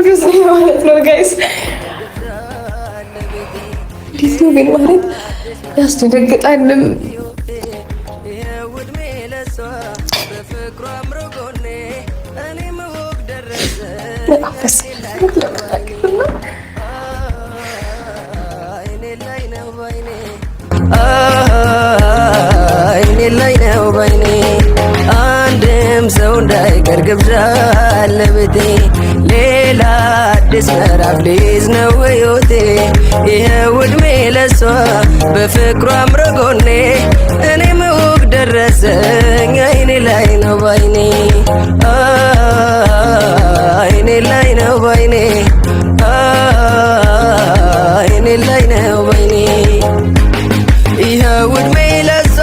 እርጉዝ ነኝ ማለት ነው ጋይስ። እንዴት ነው ግን ማለት ያስደነግጣልም። በጣም ደስ አይኔ ላይ ነው ባይኔ አንድም ሰው እንዳይቀር ግብዣ ለቤቴ ሌላ አዲስ ምዕራፍ ሊይዝ ነው ሕይወቴ ይኸው ዕድሜ ለሷ በፍቅሯ አምሮ ጎኔ እኔም እውቅ ደረሰኝ አይኔ ላይ ነው ባይኔ አይኔ ላይ ነው ባይኔ አይኔ ላይ ነው ባይኔ ይኸው ዕድሜ ለሷ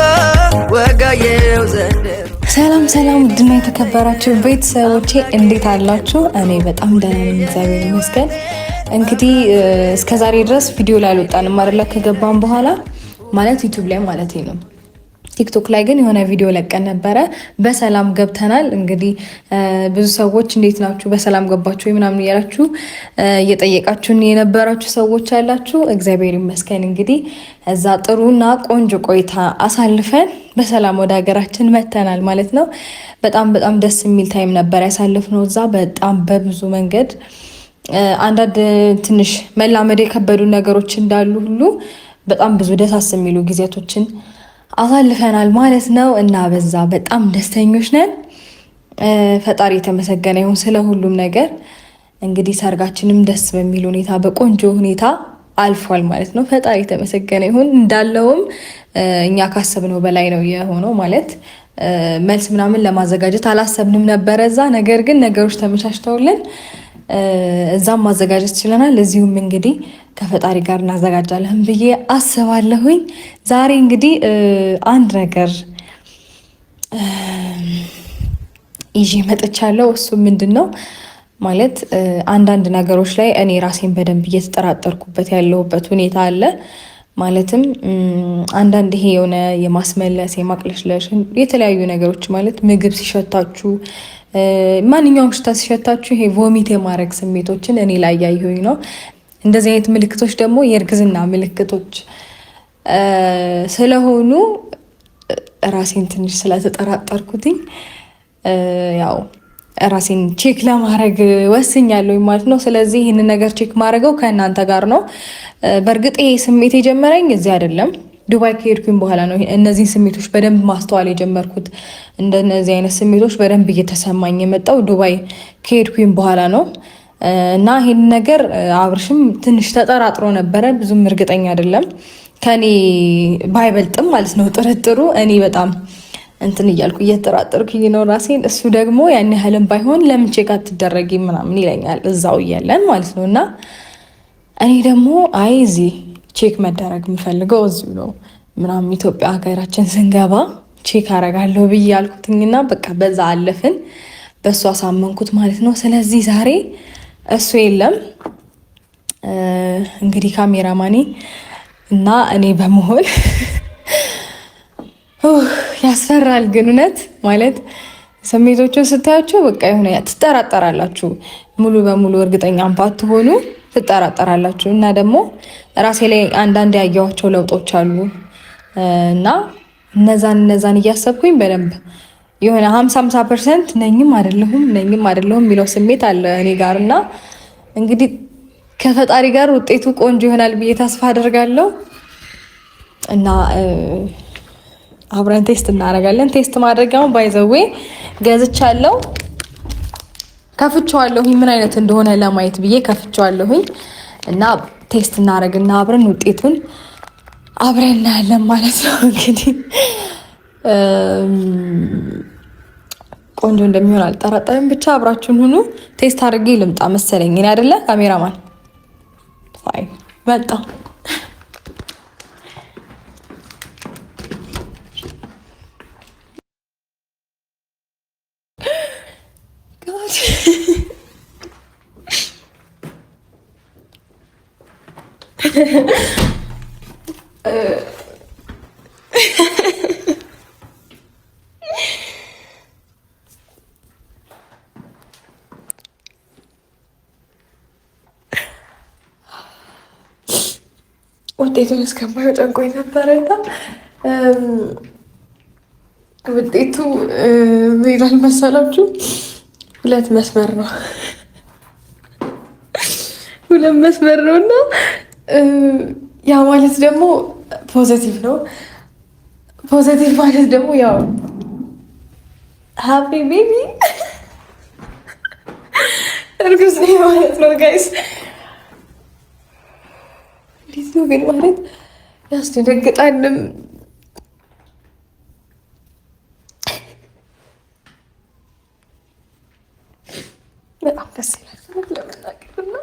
ወጋየው ዘንድሮ። ሰላም ሰላም፣ ውድና የተከበራችሁ ቤተሰቦቼ እንዴት አላችሁ? እኔ በጣም ደህና ነኝ፣ እግዚአብሔር ይመስገን። እንግዲህ እስከዛሬ ድረስ ቪዲዮ ላይ አልወጣንም አይደለ? ከገባን በኋላ ማለት ዩቲዩብ ላይ ማለት ነው። ቲክቶክ ላይ ግን የሆነ ቪዲዮ ለቀን ነበረ። በሰላም ገብተናል። እንግዲህ ብዙ ሰዎች እንዴት ናችሁ፣ በሰላም ገባችሁ ምናምን እያላችሁ እየጠየቃችሁን የነበራችሁ ሰዎች አላችሁ። እግዚአብሔር ይመስገን እንግዲህ እዛ ጥሩና ቆንጆ ቆይታ አሳልፈን በሰላም ወደ ሀገራችን መተናል ማለት ነው። በጣም በጣም ደስ የሚል ታይም ነበር ያሳልፍነው እዛ በጣም በብዙ መንገድ አንዳንድ ትንሽ መላመድ የከበዱ ነገሮች እንዳሉ ሁሉ በጣም ብዙ ደሳስ የሚሉ ጊዜያቶችን አሳልፈናል ማለት ነው። እና በዛ በጣም ደስተኞች ነን። ፈጣሪ የተመሰገነ ይሁን ስለ ሁሉም ነገር። እንግዲህ ሰርጋችንም ደስ በሚል ሁኔታ በቆንጆ ሁኔታ አልፏል ማለት ነው። ፈጣሪ የተመሰገነ ይሁን። እንዳለውም እኛ ካሰብነው በላይ ነው የሆነው ማለት መልስ ምናምን ለማዘጋጀት አላሰብንም ነበረ እዛ። ነገር ግን ነገሮች ተመቻችተውልን እዛም ማዘጋጀት ችለናል። እዚሁም እንግዲህ ከፈጣሪ ጋር እናዘጋጃለን ብዬ አስባለሁኝ። ዛሬ እንግዲህ አንድ ነገር ይዤ መጥቻለሁ። እሱ ምንድን ነው ማለት አንዳንድ ነገሮች ላይ እኔ ራሴን በደንብ እየተጠራጠርኩበት ያለሁበት ሁኔታ አለ። ማለትም አንዳንድ ይሄ የሆነ የማስመለስ የማቅለሽለሽ የተለያዩ ነገሮች ማለት ምግብ ሲሸታችሁ ማንኛውም ሽታ ሲሸታችሁ ይሄ ቮሚት የማድረግ ስሜቶችን እኔ ላይ ያየሁኝ ነው። እንደዚህ አይነት ምልክቶች ደግሞ የእርግዝና ምልክቶች ስለሆኑ ራሴን ትንሽ ስለተጠራጠርኩትኝ ያው ራሴን ቼክ ለማድረግ ወስኛለሁ ማለት ነው። ስለዚህ ይህንን ነገር ቼክ ማድረገው ከእናንተ ጋር ነው። በእርግጥ ይሄ ስሜት የጀመረኝ እዚህ አይደለም፣ ዱባይ ከሄድኩኝ በኋላ ነው እነዚህን ስሜቶች በደንብ ማስተዋል የጀመርኩት። እንደነዚህ አይነት ስሜቶች በደንብ እየተሰማኝ የመጣው ዱባይ ከሄድኩኝ በኋላ ነው። እና ይህን ነገር አብርሽም ትንሽ ተጠራጥሮ ነበረ፣ ብዙም እርግጠኛ አይደለም ከኔ ባይበልጥም ማለት ነው ጥርጥሩ። እኔ በጣም እንትን እያልኩ እየተጠራጠርኩኝ ነው ራሴን። እሱ ደግሞ ያን ያህልም ባይሆን ለምን ቼክ አትደረጊ ምናምን ይለኛል እዛው እያለን ማለት ነው። እና እኔ ደግሞ አይ እዚህ ቼክ መደረግ የምፈልገው እዚሁ ነው ምናምን ኢትዮጵያ ሀገራችን ስንገባ ቼክ አረጋለሁ ብዬ ያልኩትኝና በቃ በዛ አለፍን። በእሱ አሳመንኩት ማለት ነው። ስለዚህ ዛሬ እሱ የለም እንግዲህ ካሜራማኔ እና እኔ በመሆን ያስፈራል። ግን እውነት ማለት ስሜቶቹን ስታያቸው በቃ የሆነ ትጠራጠራላችሁ። ሙሉ በሙሉ እርግጠኛ ባትሆኑ ትጠራጠራላችሁ። እና ደግሞ ራሴ ላይ አንዳንድ ያየኋቸው ለውጦች አሉ እና እነዛን እያሰብኩኝ በደንብ የሆነ 50% ነኝም አይደለሁም የሚለው ስሜት አለ እኔ ጋር። እና እንግዲህ ከፈጣሪ ጋር ውጤቱ ቆንጆ ይሆናል ብዬ ተስፋ አደርጋለሁ። እና አብረን ቴስት እናደርጋለን። ቴስት ማድረጊያውን ባይዘዌ ገዝቻለሁ፣ ከፍቼዋለሁኝ ምን አይነት እንደሆነ ለማየት ብዬ ከፍቼዋለሁኝ። እና ቴስት እናደርግና አብረን ውጤቱን አብረን እናያለን ማለት ነው። እንግዲህ ቆንጆ እንደሚሆን አልጠራጠርም። ብቻ አብራችሁን ሁኑ። ቴስት አድርጌ ልምጣ መሰለኝ እኔ አይደለ ካሜራማን ፋይ መጣ። ውጤቱን እስከማየው ጨንቆኝ ነበረና ውጤቱ ምን ይላል መሰላችሁ? 2 መስመር ነው። 2 መስመር ነው እና ያ ማለት ደግሞ ፖዘቲቭ ነው። ፖዘቲቭ ማለት ደግሞ ያው ሃፒ ቤቢ እርጉዝ ነኝ ማለት ነው ጋይስ። እንዴት ነው ግን ማለት ያስደነግጣልም። በጣም ደስ ይላል ለመናገርና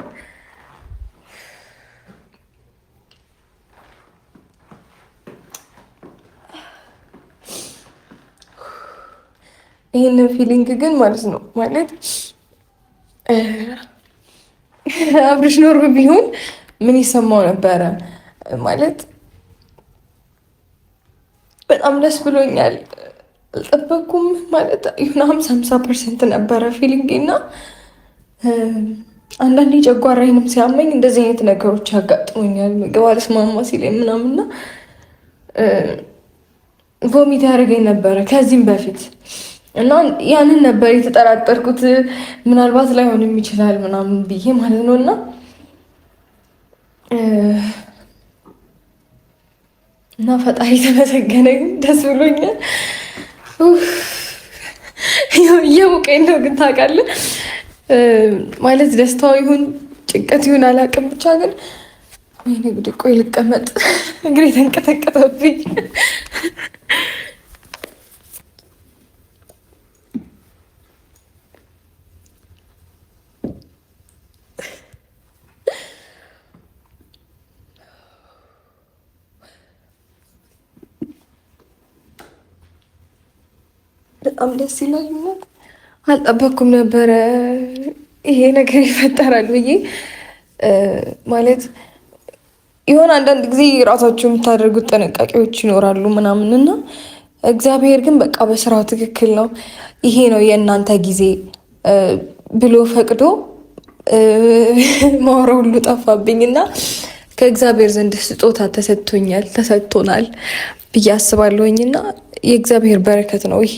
ይህንን ፊሊንግ ግን ማለት ነው ማለት አብርሽ ኖር ቢሆን ምን ይሰማው ነበረ ማለት በጣም ደስ ብሎኛል። አልጠበኩም ማለት ይሁን 50% ነበረ ፊሊንግ እና አንዳንዴ ጨጓራዬንም ሲያመኝ እንደዚህ አይነት ነገሮች ያጋጥሙኛል። ምግብ አልስማማ ሲለኝ ምናምንና ቮሚት ያደርገኝ ነበረ ከዚህም በፊት እና ያንን ነበር የተጠራጠርኩት። ምናልባት ላይሆንም ይችላል ምናምን ብዬ ማለት ነው እና ፈጣሪ ተመሰገነ። ደስ ብሎኛል። እየሞቀኝ ነው ግን ታውቃለህ ማለት ደስታው ይሁን ጭንቀት ይሁን አላውቅም፣ ብቻ ግን ወይኔ ጉዴ ቆይ ልቀመጥ፣ እግሬ ተንቀጠቀጠብኝ። በጣም ደስ ይላል። አልጠበኩም ነበረ ይሄ ነገር ይፈጠራል ብዬ ማለት የሆነ አንዳንድ ጊዜ ራሳችሁ የምታደርጉት ጥንቃቄዎች ይኖራሉ ምናምን እና እግዚአብሔር ግን በቃ በስራው ትክክል ነው፣ ይሄ ነው የእናንተ ጊዜ ብሎ ፈቅዶ ማውራው ሁሉ ጠፋብኝ እና ከእግዚአብሔር ዘንድ ስጦታ ተሰጥቶናል ብዬ አስባለሁኝ እና የእግዚአብሔር በረከት ነው ይሄ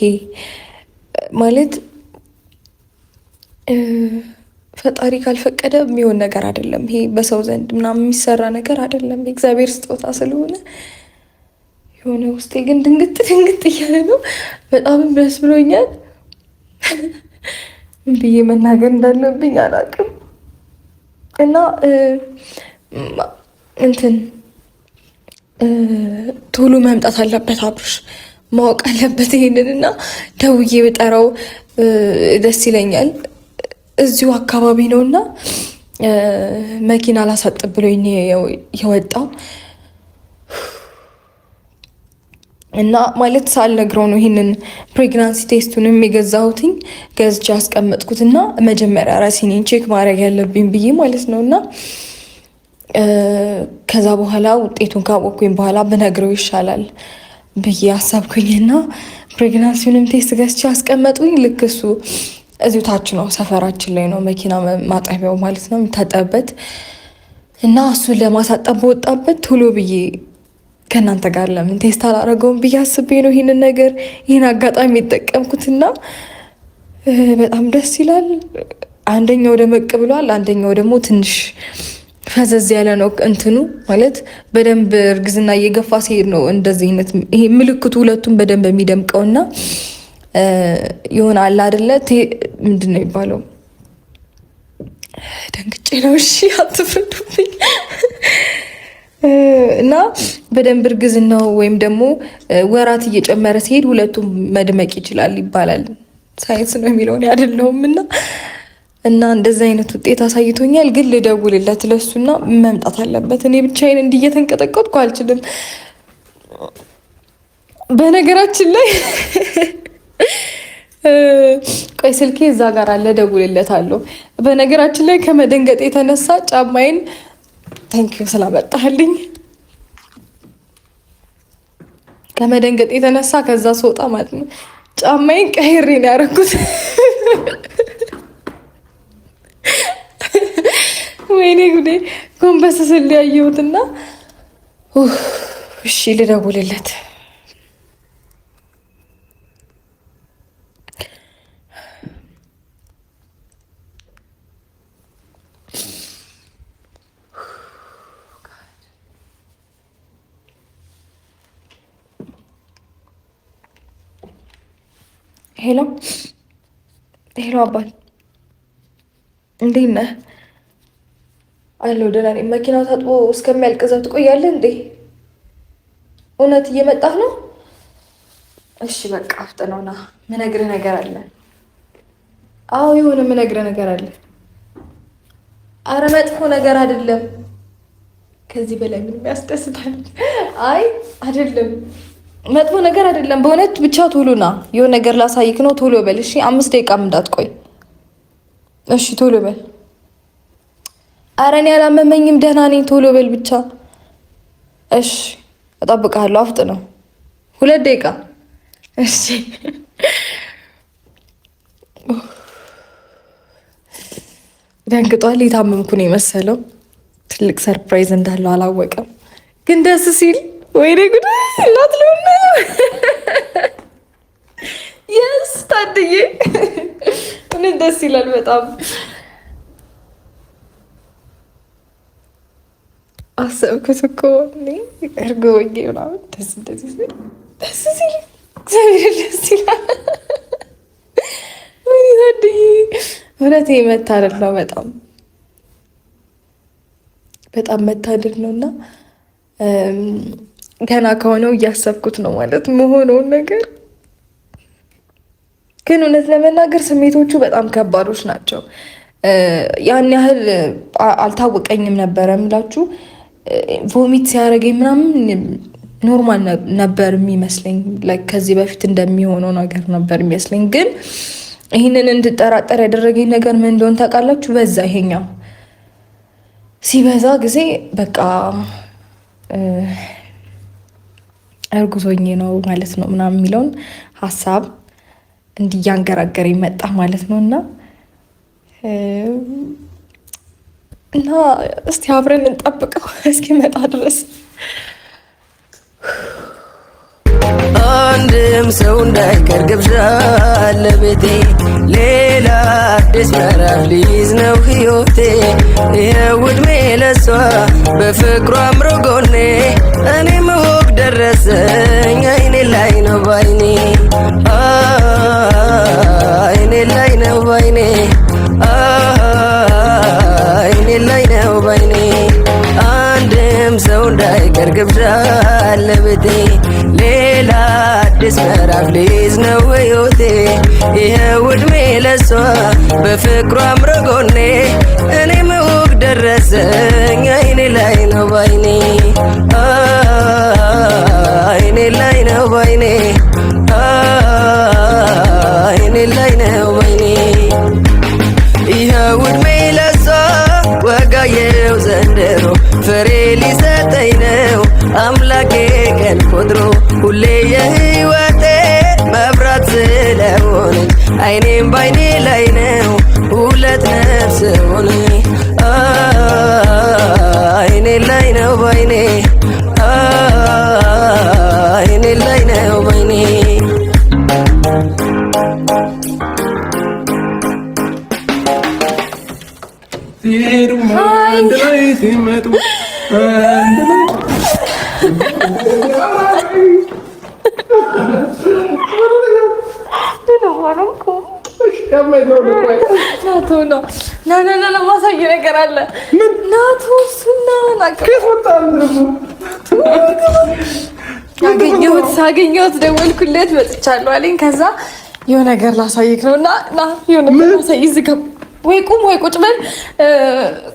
ማለት ፈጣሪ ካልፈቀደ የሚሆን ነገር አይደለም። ይሄ በሰው ዘንድ ምናምን የሚሰራ ነገር አይደለም። የእግዚአብሔር ስጦታ ስለሆነ የሆነ ውስጤ ግን ድንግጥ እያለ ነው። በጣም ደስ ብሎኛል። ብዬ መናገር እንዳለብኝ አላውቅም እና እንትን ቶሎ መምጣት አለበት አብርሽ ማወቅ አለበት ይሄንን እና ደውዬ ብጠራው ደስ ይለኛል። እዚሁ አካባቢ ነው እና መኪና ላሳጥብ ብሎኝ የወጣው እና ማለት ሳልነግረው ነው ይሄንን ፕሬግናንሲ ቴስቱንም የገዛሁትኝ ገዝቼ አስቀመጥኩት እና መጀመሪያ ራሴን ቼክ ማድረግ ያለብኝ ብዬ ማለት ነው እና ከዛ በኋላ ውጤቱን ካወቅኩኝ በኋላ ብነግረው ይሻላል ብዬ አሰብኩኝና ፕሬግናንሲውንም ቴስት ገዝቼ አስቀመጡኝ። ልክ እሱ እዚሁ ታች ነው ሰፈራችን ላይ ነው መኪና ማጠቢያው ማለት ነው የሚታጠብበት እና እሱን ለማሳጠብ በወጣበት ቶሎ ብዬ ከእናንተ ጋር ለምን ቴስት አላረገውም ብዬ አስቤ ነው ይህን አጋጣሚ የጠቀምኩትና በጣም ደስ ይላል። አንደኛው ደመቅ ብሏል፣ አንደኛው ደግሞ ትንሽ ፈዘዝ ያለ ነው። እንትኑ ማለት በደንብ እርግዝና እየገፋ ሲሄድ ነው እንደዚህ አይነት ይሄ ምልክቱ ሁለቱም በደንብ የሚደምቀውና ይሆናል አይደለ? ምንድን ነው የሚባለው? ደንግጬ ነው። እሺ አትፍረዱብኝ። እና በደንብ እርግዝናው ወይም ደግሞ ወራት እየጨመረ ሲሄድ ሁለቱም መድመቅ ይችላል ይባላል። ሳይንስ ነው የሚለውን አይደለሁም እና እንደዚህ አይነት ውጤት አሳይቶኛል። ግን ልደውልለት ለሱና መምጣት አለበት። እኔ ብቻዬን እንዲህ እየተንቀጠቀጥኩ አልችልም። በነገራችን ላይ ቆይ ስልኬ እዛ ጋር አለ፣ እደውልለታለሁ። በነገራችን ላይ ከመደንገጥ የተነሳ ጫማዬን ታንኪዩ ስላመጣልኝ ከመደንገጥ የተነሳ ከዛ ስወጣ ማለት ነው ጫማዬን ቀይሬ ነው ያደረኩት። ወይኔ ጉዴ! ጎንበስ ስል ያየሁትና እሺ ልደውልለት። ሄሎ ሄሎ፣ አባት እንዴት ነህ? አለሁ ደህና ነኝ። መኪናው ታጥቦ እስከሚያልቅ እዛው ትቆያለህ እንዴ? እውነት እየመጣህ ነው? እሺ በቃ አፍጥነው ና፣ ምነግርህ ነገር አለ። አዎ የሆነ ምነግርህ ነገር አለ። አረ መጥፎ ነገር አይደለም። ከዚህ በላይ ምንም ያስደስታል? አይ አይደለም፣ መጥፎ ነገር አይደለም በእውነት። ብቻ ቶሎ ና፣ የሆነ ነገር ላሳይክ ነው። ቶሎ በል እሺ። 5 ደቂቃም እንዳትቆይ እሺ። ቶሎ በል። አረ እኔ አላመመኝም፣ ደህና ነኝ። ቶሎ በል ብቻ እሺ። እጠብቅሃለሁ። አፍጥ ነው። 2 ደቂቃ እሺ። ደንግጧል። የታመምኩ ነው የመሰለው። ትልቅ ሰርፕራይዝ እንዳለው አላወቀም። ግን ደስ ሲል ወይኔ ጉድ ላትለውና የስ ታድዬ እውነት ደስ ይላል በጣም። አሰብኩት እኮ እርጎ ወጌ ምናምን ደስ እንደዚህ ደስ ሲል እግዚአብሔር ደስ ይላል። ወይ ታድዬ እውነት መታደል ነው። በጣም በጣም መታደል ነው። እና ገና ከሆነው እያሰብኩት ነው ማለት መሆነውን ነገር። ግን እውነት ለመናገር ስሜቶቹ በጣም ከባዶች ናቸው። ያን ያህል አልታወቀኝም ነበረ የምላችሁ። ቮሚት ሲያደርገኝ ምናምን ኖርማል ነበር የሚመስለኝ። ከዚህ በፊት እንደሚሆነው ነገር ነበር የሚመስለኝ። ግን ይህንን እንድጠራጠር ያደረገኝ ነገር ምን እንደሆነ ታውቃላችሁ? በዛ ይሄኛው ሲበዛ ጊዜ በቃ እርጉዞኜ ነው ማለት ነው ምናምን የሚለውን ሀሳብ እንዲያንገራገረኝ መጣ ማለት ነው። እና እስቲ አብረን እንጠብቀው እስኪመጣ ድረስ። አንድም ሰው እንዳይቀር ግብዣ ለቤቴ፣ ሌላ አዲስ ምዕራፍ ሊይዝ ነው ሕይወቴ። ይኸው ዕድሜ ለሷ በፍቅሯ አምሮ ጎኔ፣ እኔም ወግ ደረሰኝ አይኔ ላይ ነው ባይኔ፣ አይኔ ላይ ነው ባይኔ፣ አይኔ ላይ ነው ባይኔ። አንድም ሰው እንዳይቀር ግብዣ ለቤቴ፣ ሌላ አዲስ ምዕራፍ ሊይዝ ነው ሕይወቴ። ይኸው ዕድሜ ለሷ በፍቅሯ አምሮ ጎኔ፣ እኔም ወግ ደረሰኝ አይኔ ላይ ነው ባይኔ፣ አይኔ ላይ ነው ባይኔ፣ አይኔ ላይ ነው ባይኔ። ይኸው ዕድሜ ለሷ ወጋየው ዘንድሮ ፍሬ ሊሰጠኝ ነው አምላኬ ቀን ቆጥሮ፣ ሁሌ የሕይወቴ መብራት ስለሆነኝ አይኔም ባይኔ ላይ ነው ሁለት ነፍስ ሆነ። አይኔ ላይ ነው ባይኔ፣ አይኔ ላይ ነው ባይኔ። ሲሄዱ አንድ ላይ ሲመጡ አንድ ላይ ናቶ ነው። ና ማሳየ ነገር አለ ናቶ። እሱና ሳገኘሁት ደወልኩለት መጥቻለሁ አለኝ። ከዛ የሆነ ነገር ላሳይክ ነው እና የሆነ ነገር ላሳይ። እዚህ ጋር ወይ ቁም ወይ ቁጭ በል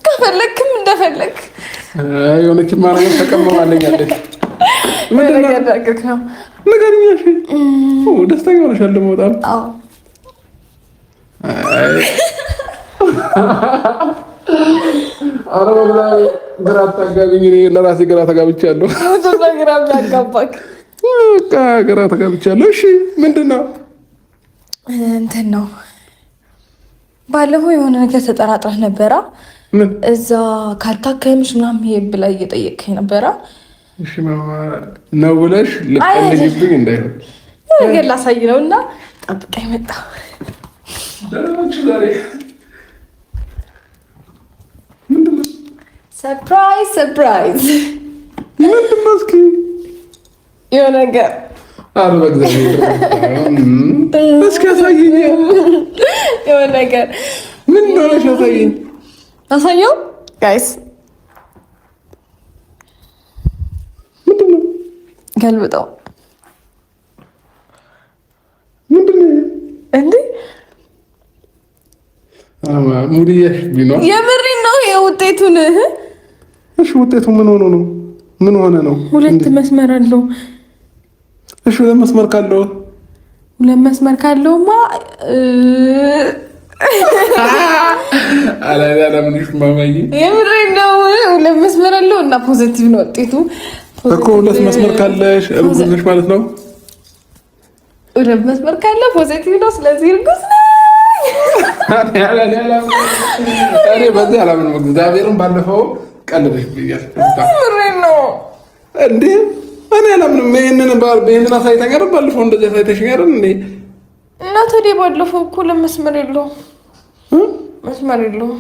ከፈለክም እንደፈለክ የሆነች ማረግ ተቀመማለኝ አለች። ምን ያደርግክ ነው ነገር ደስተኛ ሆነሻል ደግሞ በጣም። አዎ አረ ወላሂ ግራ አታጋቢኝ። እኔ ለራሴ ግራ ተጋብቻለሁ። ግራ ያጋባክ በቃ ግራ ተጋብቻለሁ። እሺ ምንድን ነው እንትን ነው? ባለፈው የሆነ ነገር ተጠራጥረህ ነበራ። እዛ ካልታከምሽ ምናምን ብላ እየጠየቅከኝ ነበራ። እሺ ማማ ነው ብለሽ ልቀልጅብኝ እንዳይሆን ነገር ላሳይ ነውና ጠብቀኝ መጣሁ። ደረች ዛሬ ሰርፕራይዝ ሰርፕራይዝ ምንድን ነው? እስኪ የሆነ ነገር አረ በእግዚአብሔር እስኪ አሳይኝ። የሆነ ነገር ምን እንደሆነ አሳይኝ። አሳየው ጋይስ። ምንድን ነው? ገልብጠው። ምንድን ነው እንዴ? ሙዲየሽ ቢኖ የምሬን ነው። የውጤቱን እሺ፣ ውጤቱ ምን ሆኖ ነው? ምን ሆነ ነው? ሁለት መስመር አለው። እሺ፣ ሁለት መስመር ካለውማ አላምንሽ ማማዬ፣ የምሬን ነው። ሁለት መስመር አለው እና ፖዚቲቭ ነው ውጤቱ እኮ። ሁለት መስመር ካለሽ እርጉዝ ነሽ ማለት ነው። ሁለት መስመር ካለ ፖዚቲቭ ነው። ስለዚህ እርጉዝ ነኝ። እኔ በዚህ አላምንም። እግዚአብሔርን ባለፈው ቀልደሽ ብያለሁ። የምሬን ነው እንዴ? እኔ አላምንም። ይሄንን አሳይተኝ አይደል? ባለፈው እንደዚህ አሳይተሽኝ አይደል እንዴ? እና ታዲያ ባለፈው እኮ ለመስመር የለውም መስመር የለውም።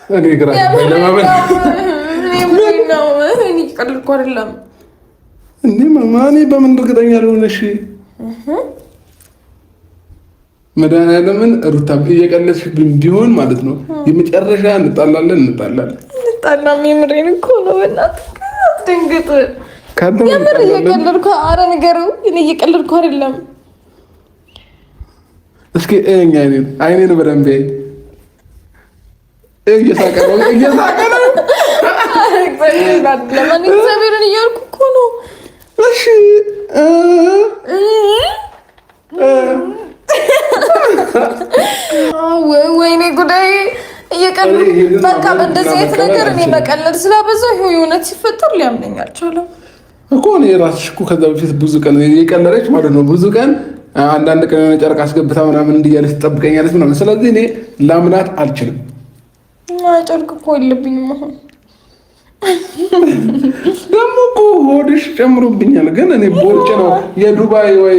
እኔ ግራ ለማመን ነው። እኔ ቀልድ እኮ አይደለም እንዴ ማማ። እኔ በምን እርግጠኛ ልሆንሽ? መድኃኒዓለምን ሩታ እየቀለድሽብኝ ቢሆን ማለት ነው የመጨረሻ እንጣላለን። የምሬን እኮ ነው። በእናትህ አትደንግጥ። የምር እየቀለድኩ ኧረ ንገረው። እኔ እየቀለድኩ አይደለም። እስኪ አይኔን በደንብ እየሳቀ ነው። እግዚአብሔርን እያልኩ እኮ ነው። እሺ ወይኔ ጉዳይ እየቀለድኩ በቃ በእንደዚህ አይነት ነገር እኔ መቀለድ ስላበዛሁ ይኸው የእውነት ሲፈጠር ሊያምነኝ አልቻለም እኮ። እኔ እራስሽ እኮ ከዛ በፊት ብዙ ቀን እየቀለደች ማለት ነው። ብዙ ቀን አንዳንድ ቀን የሆነ ጨርቅ አስገብታ ምናምን እንዲያለች ትጠብቀኛለች ምናምን። ስለዚህ እኔ ላምናት አልችልም። ጨርቅ እኮ የለብኝም አሁን። ደግሞ እኮ ሆድሽ ጨምሮብኛል። ግን እኔ ቦርጭ ነው የዱባይ ወይ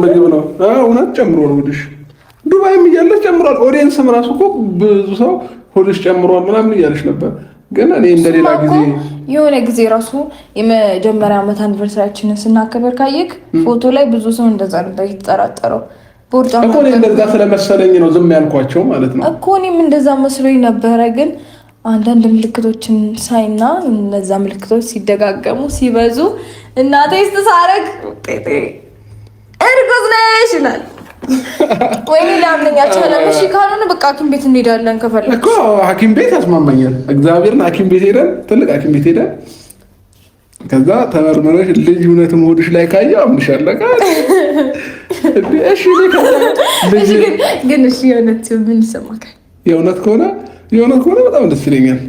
ምግብ ነው። እውነት ጨምሯል ሆድሽ። ዱባይም እያለች ጨምሯል። ኦዲየንስም ራሱ እኮ ብዙ ሰው ሆድሽ ጨምሯል ምናምን እያለች ነበር። ግን እኔ እንደሌላ ጊዜ የሆነ ጊዜ ራሱ የመጀመሪያ ዓመት አኒቨርሰሪያችንን ስናከበር ካየክ ፎቶ ላይ ብዙ ሰው እንደዛ ነበር የተጠራጠረው። ቦርጫ እኮ እኔ እንደዛ ስለመሰለኝ ነው ዝም ያልኳቸው ማለት ነው እኮ። እኔም እንደዛ መስሎኝ ነበረ። ግን አንዳንድ ምልክቶችን ሳይና እነዛ ምልክቶች ሲደጋገሙ ሲበዙ እናቴ ስትሳረግ እርጉዝ ነሽ ይላል። ወይኔ ላምነኝ አልቻለም። እሺ ካልሆነ በቃ ሐኪም ቤት እንሄዳለን ከፈለግሽ እኮ። ሐኪም ቤት ያስማማኛል። እግዚአብሔርን ሐኪም ቤት ሄደን ትልቅ ሐኪም ቤት ሄደን ከዛ ተመርመረሽ ልጅ እውነትም ሆድሽ ላይ ካየው አምንሻለሁ። እሺ ግን እሺ የእውነት ምን ይሰማካል? የእውነት ከሆነ በጣም ደስ ይለኛል።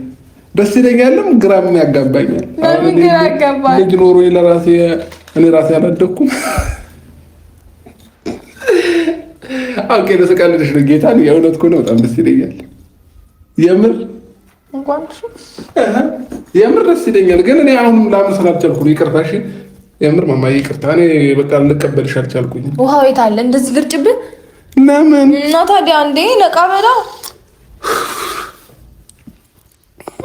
ደስ ይለኛልም ግራም ያጋባኛል። ልጅ ኖሮኝ ለራሴ እኔ ራሴ አላደኩም። ኦኬ ለሰቃለሽ ነው ጌታ። የእውነት ከሆነ በጣም ደስ ይለኛል። የምር ደስ ይለኛል። ግን እኔ አሁን ላምን ስላልቻልኩ ነው። ይቅርታ። እሺ የምር ማማዬ ይቅርታ። እኔ በቃ ልቀበልሽ አልቻልኩኝ። ውሃ ቤት አለ እንደዚህ ልርጭብህ? ለምን እና ታዲያ እንዴ ነቃ በላ።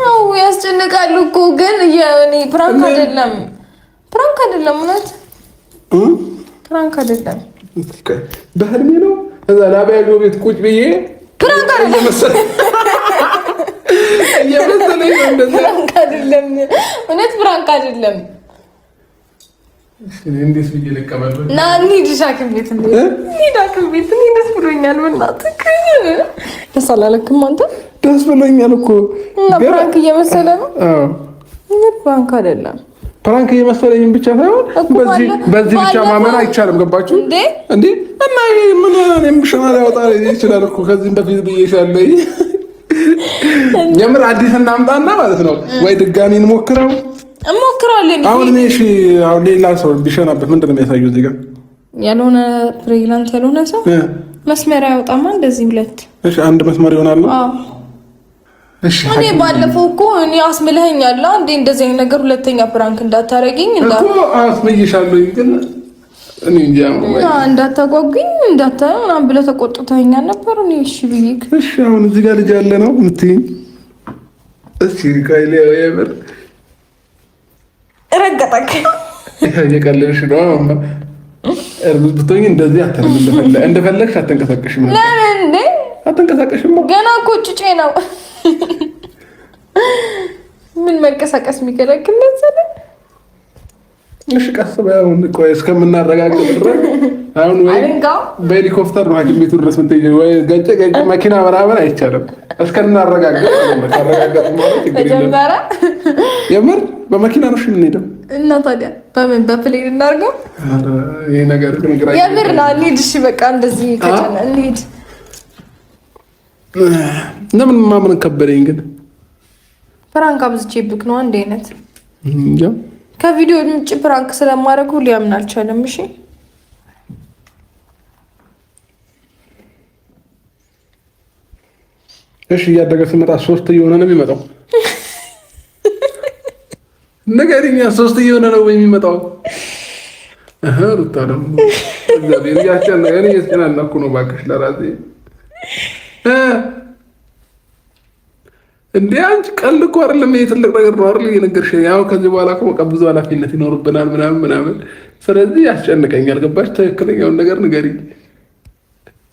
አው ያስጨንቃሉ እኮ። ግን የኔ ፕራንክ አይደለም እውነት ፕራንክ አይደለም። በህልሜ ነው እዛ ላባያጆ ቤት ቁጭ ብዬ ፕራንክ አይደለም እየመሰለኝ ነው። እንደዛ ፕራንክ አይደለም እውነት ፕራንክ አይደለም። እንዴት ብዬ ልቀበል? ና እንሂድ ሐኪም ቤት ሐኪም ቤት ደስ ብሎኛል። በእናትህ ደስ አላለክም አንተ? ደስ ብሎኛል እኮ እና ፕራንክ እየመሰለ ነው። እውነት ፕራንክ አይደለም። ፕራንክ እየመሰለኝም ብቻ ሳይሆን በዚህ ብቻ ማመን አይቻልም። ገባችሁ እንዴ? እና ይሄ ምን እኔም ብሽና ሊያወጣ ይችላል እኮ። ከዚህም በፊት ብዬሻለሁ። የምር አዲስ እናምጣና ማለት ነው ወይ ድጋሚ እንሞክራለን። አሁን እኔ እሺ፣ አሁን ሌላ ሰው ቢሸናበት ምንድን ነው የሚያሳየው? እዚህ ጋር ያልሆነ ፕሬግናንት ያልሆነ ሰው መስመር ያወጣማ እንደዚህ ሁለት። እሺ አንድ መስመር ይሆናል። እኔ ባለፈው እኮ እኔ አስምለኸኛል እንዴ እንደዚህ አይነት ነገር ሁለተኛ ፕራንክ እንዳታረጊኝ እኮ አስመይሻለሁ ግን እኔ እንጃ እንዳታጓጉኝ ምናምን ብለህ ተቆጥተኸኛል ነበር። እኔ እሺ ብዬ እሺ አሁን እዚህ ጋር ልጅ ያለ ነው የምትይኝ? እሺ ካይሌ የምር ረገጠክ የቀለልሽ ነው። እርጉዝ ብትሆኚ እንደዚህ አትልም። እንደፈለግሽ አትንቀሳቀሽም። ለምን እንዴ አትንቀሳቀሽም? ገና እኮ ጭጬ ነው። ምን መንቀሳቀስ የሚከለክል መሰለህ? እሺ ቀስ በያው ቆይ እስከምናረጋግጥ ድረስ አሁን ወይ በሄሊኮፕተር ነው ሐኪም ቤቱ ድረስ የምትሄጂው ወይ ገጭ መኪና ምናምን አይቻልም። እስከምናረጋግጥ ካረጋግጥ ማለት ይገኛል። የምር በመኪና ነው የምንሄደው እና ታዲያ በምን በፕሌን እናድርገው? ይሄ ነገር ግን ግራ የምር ነው። እንሂድ እሺ በቃ እንደዚህ ከጨነ እንሂድ። ለምን ማመን ከበደኝ ግን ፕራንክ አብዝቼብክ ነው አንድ አይነት እንጃ ከቪዲዮ ውጭ ፕራንክ ስለማድረግ ሁሉ ሊያምን አልቻለም። እሺ እሺ እያደገ ሲመጣ 3 እየሆነ ነው የሚመጣው። ነገርኛ 3 እየሆነ ነው የሚመጣው። ሩታ ደግሞ እግዚአብሔር ያቻለ እኔ እየተጨናነኩ ነው እባክሽ ለራሴ እንዴ አንቺ ቀልድ እኮ አይደለም። ይሄ ትልቅ ነገር ነው አይደል? እየነገርሽኝ ያው ከዚህ በኋላ እኮ በቃ ብዙ ኃላፊነት ይኖርብናል ምናምን። ስለዚህ ያስጨንቀኛል። ገባሽ? ትክክለኛውን ነገር ንገሪኝ።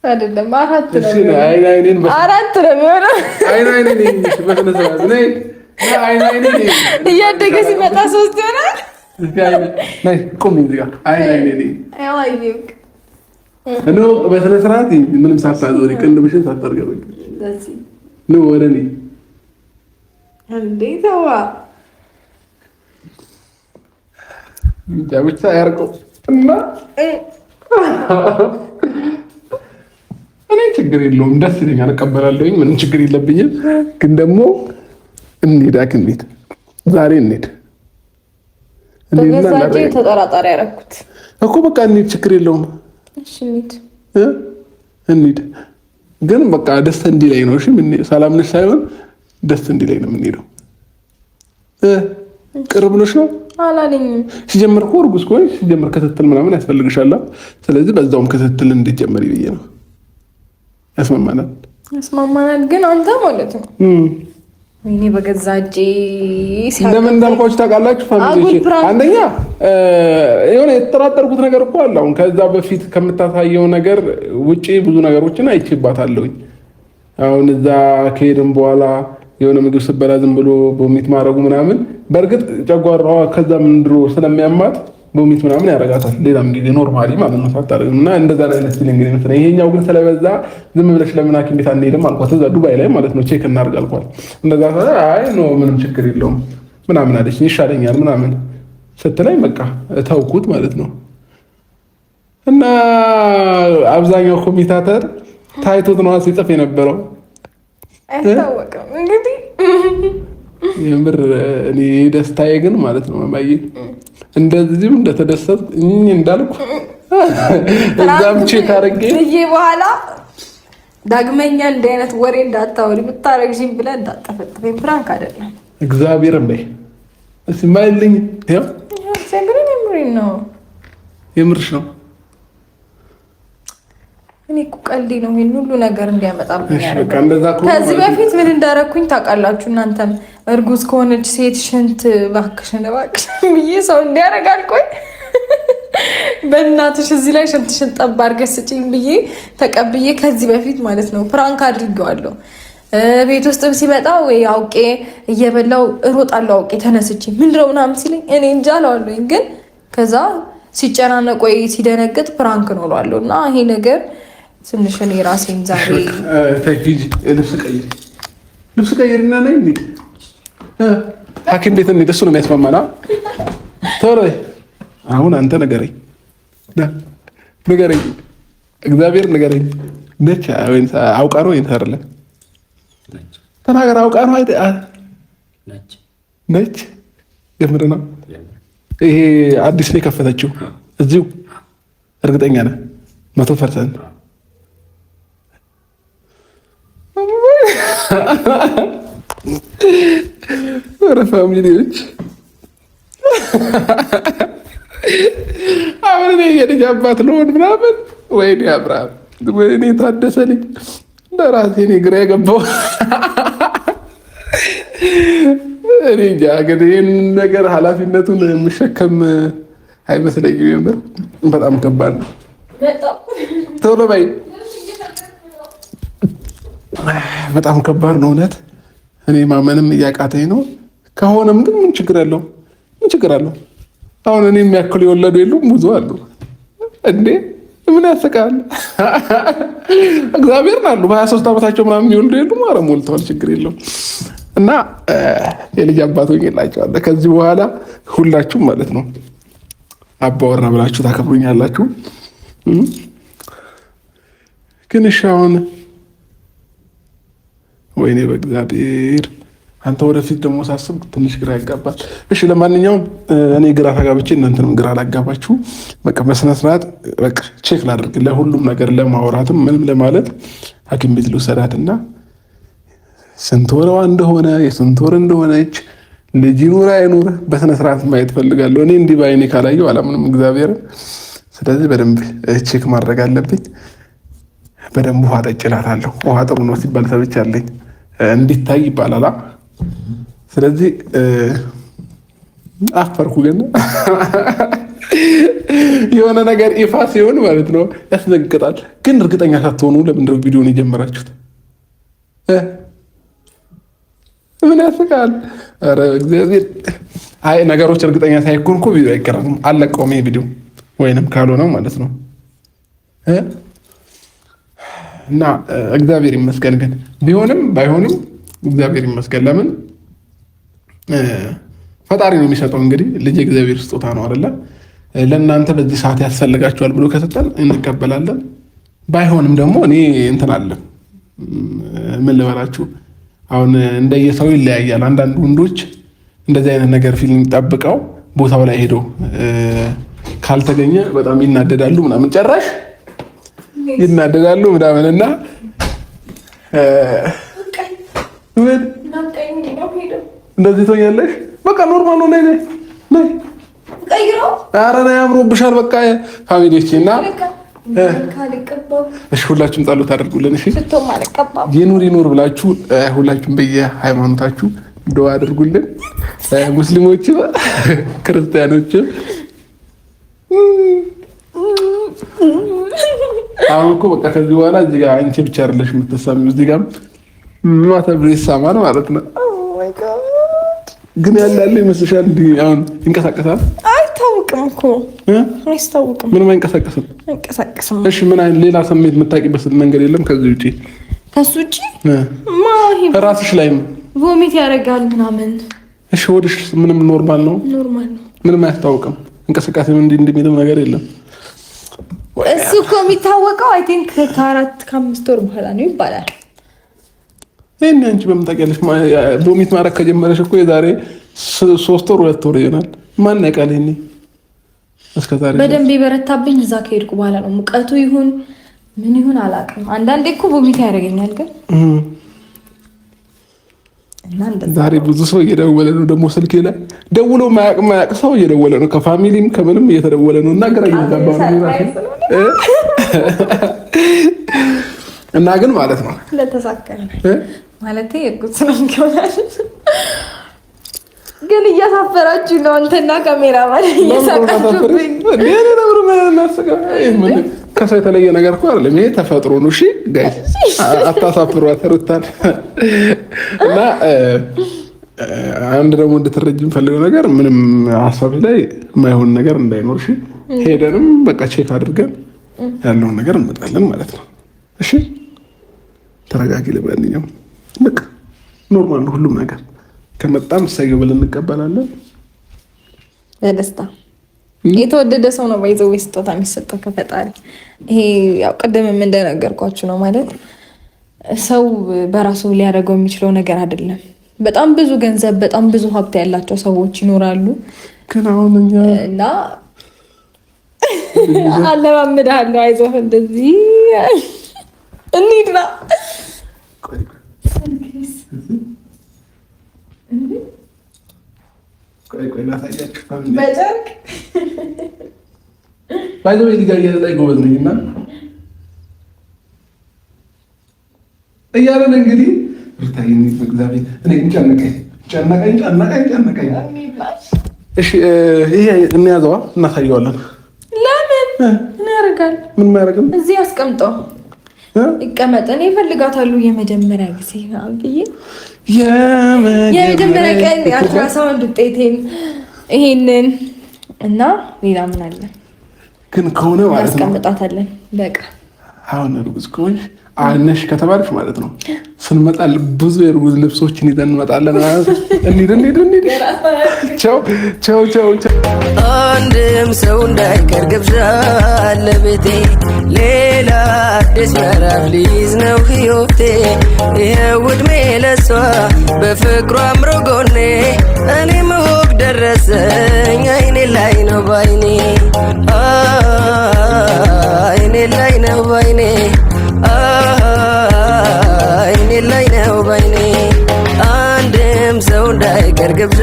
አይደለም አራት ነው የሚሆነው። አይኔን በስነ ስርዓት ነይ። አይኔን እያደገ ሲመጣ 3 ይሆናል። ነይ ቁሚ እዚህ ጋር አይኔን እኔ በስነ ስርዓት ምንም ሳታዞሪ ቅንድብሽን ሳታርገበኝ ነው ወደ እኔ እንዴት አዋ ብቻ ያርቀው እና እኔ ችግር የለውም፣ ደስ ይለኛል፣ እቀበላለሁኝ፣ ምንም ችግር የለብኝም። ግን ደግሞ እንሂድ ሐኪም ቤት ዛሬ እንሂድ። በገዛጄ ተጠራጣሪ ያደረኩት እኮ በቃ እንሂድ፣ ችግር የለውም። እሺ እንሂድ እንሂድ። ግን በቃ ደስ እንዲለኝ ነው። እሺ ሰላም ነሽ ሳይሆን ደስ እንዲለኝ ነው የምንሄደው። ቅር ብሎሽ ነው አላለኝም። ሲጀምር እኮ እርጉዝ ከሆንሽ ሲጀምር ክትትል ምናምን ያስፈልግሻል። ስለዚህ በዛውም ክትትል እንድትጀምሪ ብዬ ነው። ያስማማናል። ግን አንተ ማለት ነው ወይኔ በገዛ እጄ ለምን እንዳልኳችሁ ታውቃላችሁ? ፋሚሊ አንደኛ የሆነ የተጠራጠርኩት ነገር እኮ አለ። አሁን ከዛ በፊት ከምታሳየው ነገር ውጪ ብዙ ነገሮችን አይቼባታለሁኝ። አሁን እዛ ከሄድን በኋላ የሆነ ምግብ ስበላ ዝም ብሎ ቦሚት ማድረጉ ምናምን፣ በእርግጥ ጨጓራዋ ከዛ ምን ድሮ ስለሚያማት ቦሚት ምናምን ያረጋታል። ሌላም ጊዜ ኖርማሊ ማለት ነው ሳታደርግ እና እንደዛ ላይ ነስ እንግዲህ መሰለኝ። ይሄኛው ግን ስለበዛ ዝም ብለሽ ለምን ሐኪም ቤት አንሄድም አልኳት። እዛ ዱባይ ላይ ማለት ነው ቼክ እናድርግ አልኳት። እንደዛ አይ ኖ ምንም ችግር የለውም ምናምን አለች። ይሻለኛል ምናምን ስትለኝ በቃ ተውኩት ማለት ነው። እና አብዛኛው ኮሚታተር ታይቶት ነው ሲጽፍ የነበረው። አይታወቅም እንግዲህ የምር እኔ ደስታዬ ግን ማለት ነው ማማዬ እንደዚህም እንደተደሰት እንዳልኩ እዛም ቼክ አድርጌ ልዬ በኋላ ዳግመኛ እንዲህ አይነት ወሬ እንዳታወሪ ብታረግሽኝ ብለህ እንዳጠፈጥፈኝ። ፕራንክ አይደለም እግዚአብሔርን በይ እስኪ ማይልኝ ያው ነው የምርሽ ነው። እኔ እኮ ቀልዴ ነው ይሄን ሁሉ ነገር እንዲያመጣብኝ ያደረገው። ከዚህ በፊት ምን እንዳረኩኝ ታውቃላችሁ እናንተም። እርጉዝ ከሆነች ሴት ሽንት እባክሽን ብዬ ሰው እንዲያደርጋል። ቆይ በእናትሽ እዚህ ላይ ሽንትሽን ጠብ አድርገሽ ስጪኝ ብዬ ተቀብዬ ከዚህ በፊት ማለት ነው ፕራንክ አድርጌዋለሁ። ቤት ውስጥም ሲመጣ ወይ አውቄ እየበላው እሮጣለሁ አውቄ ተነስቼ ምንድነው ምናምን ሲለኝ እኔ እንጃ እለዋለሁኝ። ግን ከዛ ሲጨናነቅ ወይ ሲደነግጥ ፕራንክ ነው እለዋለሁ። እና ይሄ ነገር ትንሽ እኔ ራሴን ዛሬ ልብስ ቀይርና ነይ እንሂድ ሐኪም ቤት እንሂድ። እሱ ነው የሚያስማማና ቶሎ አሁን አንተ ንገረኝ እግዚአብሔር ንገረኝ። ነች አውቃ ነው ወይስ አይደለም? ተናገር። አውቃ ነው ነች? የምር ነው? ይሄ አዲስ ነው የከፈተችው እዚሁ? እርግጠኛ ነህ? 100% ወረ ፋሚሊዎች አሁን እኔ የልጅ አባት ልሆን ምናምን ወይኔ አብርሃም ወይኔ ታደሰ ልጅ ለራሴ እኔ ግራ የገባው እኔ እንጃ። ግን ይህን ነገር ኃላፊነቱን የምሸከም አይመስለኝም። በጣም ከባድ ነው። ቶሎ በይ። በጣም ከባድ ነው እውነት። እኔ ማመንም እያቃተኝ ነው። ከሆነም ግን ምን ችግር አለው? ምን ችግር አለው? አሁን እኔ የሚያክሉ የወለዱ የሉም? ብዙ አሉ እንዴ። ምን ያስቃል? እግዚአብሔርን አሉ በ23 ዓመታቸው ምናምን የሚወልዱ የሉም? ኧረ ሞልተዋል። ችግር የለውም። እና የልጅ አባት ሆኜላቸዋለሁ። ከዚህ በኋላ ሁላችሁም ማለት ነው አባወራ ብላችሁ ታከብሩኛላችሁ። ግን እሺ አሁን ወይኔ በእግዚአብሔር አንተ ወደፊት ደግሞ ሳስብ ትንሽ ግራ ያጋባል። እሺ ለማንኛውም እኔ ግራ ተጋብቼ እናንተንም ግራ ላጋባችሁ። በቃ በስነ ስርዓት በቃ ቼክ ላድርግ፣ ለሁሉም ነገር ለማውራትም ምንም ለማለት ሐኪም ቤት ልውሰዳትና ስንት ወረዋ እንደሆነ የስንት ወር እንደሆነች ልጅ ይኑር አይኑር በስነ ስርዓት ማየት ፈልጋለሁ። እኔ እንዲህ በዓይኔ ካላየሁ አላምንም እግዚአብሔርን። ስለዚህ በደንብ ቼክ ማድረግ አለብኝ። በደንብ ውሃ ጠጭ እላታለሁ። ውሃ ጥሩ ነው ሲባል ሰምቻለሁ፣ እንዲታይ ይባላል። ስለዚህ አፈርኩ። ግን የሆነ ነገር ይፋ ሲሆን ማለት ነው ያስደነግጣል። ግን እርግጠኛ ሳትሆኑ ለምንድን ነው ቪዲዮን የጀመራችሁት? ምን ያስቃል? ኧረ እግዚአብሔር። አይ ነገሮች እርግጠኛ ሳይሆን እኮ ቪዲዮ አይቀርም። አለቀውም ይሄ ቪዲዮ ወይንም ካልሆነው ማለት ነው። እና እግዚአብሔር ይመስገን። ግን ቢሆንም ባይሆንም እግዚአብሔር ይመስገን። ለምን ፈጣሪ ነው የሚሰጠው። እንግዲህ ልጅ እግዚአብሔር ስጦታ ነው አይደለ? ለእናንተ በዚህ ሰዓት ያስፈልጋችኋል ብሎ ከሰጠን እንቀበላለን። ባይሆንም ደግሞ እኔ እንትን አለ ምን ልበላችሁ፣ አሁን እንደየሰው ይለያያል። አንዳንድ ወንዶች እንደዚህ አይነት ነገር ፊልም ጠብቀው ቦታው ላይ ሄደው ካልተገኘ በጣም ይናደዳሉ ምናምን፣ ጭራሽ ይናደዳሉ ምናምን እና ምን እንደዚህ ትሆኛለሽ? በቃ ኖርማል ነው። ነይ ነይ ቀይሮ ኧረ ነይ አምሮብሻል። በቃ ፋሚሊዎቼ እና እሺ ሁላችሁም ጸሎት አድርጉልን። እሺ ይኑር ይኑር ብላችሁ ሁላችሁም በየሃይማኖታችሁ ዱዓ አድርጉልን። ሙስሊሞችም ክርስቲያኖችም አሁን እኮ በቃ ከዚህ በኋላ እዚህ ጋር አንቺ ብቻ አይደለሽ የምትሳሚው፣ እዚህ ጋርም ማተብ ይሳማል ማለት ነው። ግን ያላለ ይመስልሻል? እንዲህ አሁን ይንቀሳቀሳል? አይታወቅም እኮ አይታወቅም። ምንም አይንቀሳቀስም። አይንቀሳቀስም። እሺ ምን አይነት ሌላ ስሜት የምታውቂበት መንገድ የለም ከዚህ ውጪ? ከሱ ውጪ ራስሽ ላይ ቮሚት ያደርጋል ምናምን። እሺ ወድሽ ምንም ኖርማል ነው? ኖርማል ነው። ምንም አያስታውቅም። እንቅስቃሴ እንደሚልም ነገር የለም። እሱ እኮ የሚታወቀው አይ ቲንክ ከ4-5 ወር በኋላ ነው ይባላል። ይሄን አንቺ በምን ታውቂያለሽ? ቮሚት ማድረግ ከጀመረሽ እኮ የዛሬ 3 ወር 2 ወር ይሆናል። ማን ያውቃል? ይሄኔ እስከዛሬ በደንብ የበረታብኝ እዛ ከሄድኩ በኋላ ነው። ሙቀቱ ይሁን ምን ይሁን አላውቅም። አንዳንዴ እኮ ቮሚት ያደርገኛል። ግን ዛሬ ብዙ ሰው እየደወለ ነው ደግሞ ስልኬ ላይ ደውሎ ማያውቅ ሰው እየደወለ ነው። ከፋሚሊም ከምንም እየተደወለ ነው እና ግራ እየገባ ነው እና ግን ማለት ነው ለተሳከረ ማለት የጉት ነው ይሆናል። ግን እያሳፈራችሁ ነው አንተና ካሜራ ማለት እያሳፈራችሁኝ ነው። ከሰው የተለየ ነገር እኮ አይደለም። ይሄ ተፈጥሮ ነው። እሺ ጋይስ አታሳፍሯት ሩታን። እና አንድ ደግሞ እንድትረጅ የምፈልገው ነገር ምንም ሀሳብ ላይ የማይሆን ነገር እንዳይኖር እሺ። ሄደንም በቃ ቼክ አድርገን ያለውን ነገር እንመጣለን ማለት ነው። እሺ ተረጋጊ። ለማንኛውም በቃ ኖርማል ነው ሁሉም ነገር። ከመጣም ሰየው ብለን እንቀበላለን በደስታ። የተወደደ ሰው ነው ባይዘው ስጦታ የሚሰጠው ከፈጣሪ። ይሄ ያው ቅድምም እንደነገርኳችሁ ነው ማለት ሰው በራሱ ሊያደርገው የሚችለው ነገር አይደለም። በጣም ብዙ ገንዘብ፣ በጣም ብዙ ሀብት ያላቸው ሰዎች ይኖራሉ። ግን አሁን እኛ እና አለማምዳለሁ አይዞህ እንደዚህ እንሂድና ቆይ ላሳያችሁ። በጨርቅ ባይዘው ይዲጋየ ላይ ጎበዝ ነኝና እያለን እንግዲህ ሩታዬን እግዚአብሔር እኔ ጨነቀኝ። እሺ ይሄ እንያዘዋ እናሳየዋለን። ለምን ምን ያደርጋል? ምን ማያደርግም። እዚህ አስቀምጠው ይቀመጥ። እኔ እፈልጋታለሁ። የመጀመሪያ ጊዜ አብዬ የመጀመሪያ ቀን የአልትራሳውንድ ውጤቴን ይሄንን እና ሌላ ምን አለ ግን ከሆነ ማለት ነው አስቀምጣታለን። በቃ አሁን እርጉዝ ከሆንሽ አነሽ ከተባልሽ ማለት ነው ስንመጣ ብዙ የእርጉዝ ልብሶችን ይዘን እንመጣለን። እንሂድ። ቻው። አንድም ሰው እንዳይቀር ግብዣ ለቤቴ ሌላ አዲስ ምዕራፍ ሊይዝ ነው ሕይወቴ። ይኸው ዕድሜ ለሷ በፍቅሯ አምሮ ጎኔ እኔም ወግ ደረሰኝ አይኔ ላይ ነው ባይኔ አይኔ ላይ ነው ባይኔ አይኔ ላይ ነው ባይኔ። አንድም ሰው እንዳይቀር ግብዣ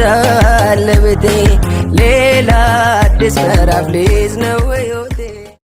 ለቤቴ ሌላ አዲስ ምዕራፍ ሊይዝ ነው ሕይወቴ።